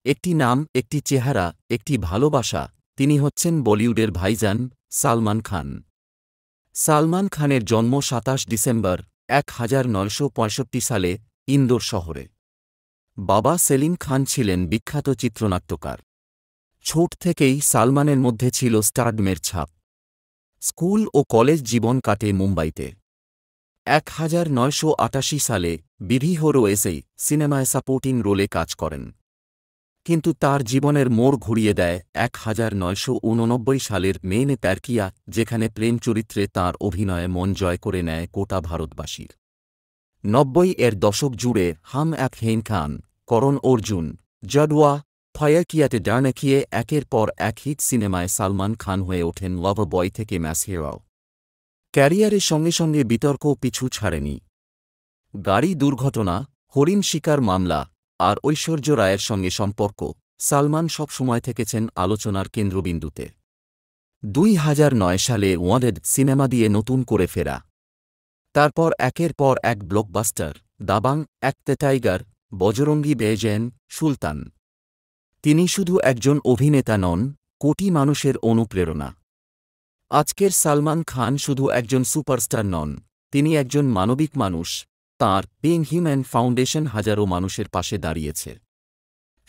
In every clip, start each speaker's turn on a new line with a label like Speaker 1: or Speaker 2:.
Speaker 1: একটি নাম, একটি চেহারা, একটি ভালোবাসা। তিনি হচ্ছেন বলিউডের ভাইজান সালমান খান। সালমান খানের জন্ম ২৭ ডিসেম্বর ১৯৬৫ সালে ইন্দোর শহরে। বাবা সেলিম খান ছিলেন বিখ্যাত চিত্রনাট্যকার। ছোট থেকেই সালমানের মধ্যে ছিল স্টারডমের ছাপ। স্কুল ও কলেজ জীবন কাটে মুম্বাইতে। ১৯৮৮ সালে বিধি হো রোয়েসেই সিনেমায় সাপোর্টিং রোলে কাজ করেন। কিন্তু তার জীবনের মোড় ঘুরিয়ে দেয় ১৯৮৯ সালের মেনে প্যার কিয়া, যেখানে প্রেম চরিত্রে তাঁর অভিনয়ে মন জয় করে নেয় গোটা ভারতবাসীর। ৯০-এর দশক জুড়ে হাম এক হেন খান, করণ অর্জুন, জডওয়া, ফায়ার কিয়াতে ডার্নেকিয়ে একের পর এক হিট সিনেমায় সালমান খান হয়ে ওঠেন লাভার বয় থেকে ম্যাস হিরো। ক্যারিয়ারের সঙ্গে সঙ্গে বিতর্ক পিছু ছাড়েনি। গাড়ি দুর্ঘটনা, হরিণ শিকার মামলা আর ঐশ্বর্য রায়ের সঙ্গে সম্পর্ক, সালমান সবসময় থেকেছেন আলোচনার কেন্দ্রবিন্দুতে। ২০০৯ সালে ওয়ান্টেড সিনেমা দিয়ে নতুন করে ফেরা। তারপর একের পর এক ব্লকবাস্টার, দাবাং, এক দ্য টাইগার, বজরঙ্গি ভাইজান, সুলতান। তিনি শুধু একজন অভিনেতা নন, কোটি মানুষের অনুপ্রেরণা। আজকের সালমান খান শুধু একজন সুপারস্টার নন, তিনি একজন মানবিক মানুষ। তাঁর বিং হিউম্যান ফাউন্ডেশন হাজারো মানুষের পাশে দাঁড়িয়েছে।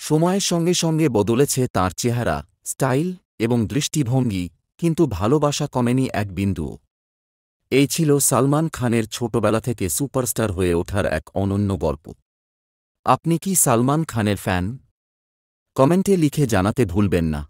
Speaker 1: সময়ের সঙ্গে সঙ্গে বদলেছে তাঁর চেহারা, স্টাইল এবং দৃষ্টিভঙ্গি, কিন্তু ভালোবাসা কমেনি এক বিন্দুও। এই ছিল সালমান খানের ছোটবেলা থেকে সুপারস্টার হয়ে ওঠার এক অনন্য গল্প। আপনি কি সালমান খানের ফ্যান? কমেন্টে লিখে জানাতে ভুলবেন না।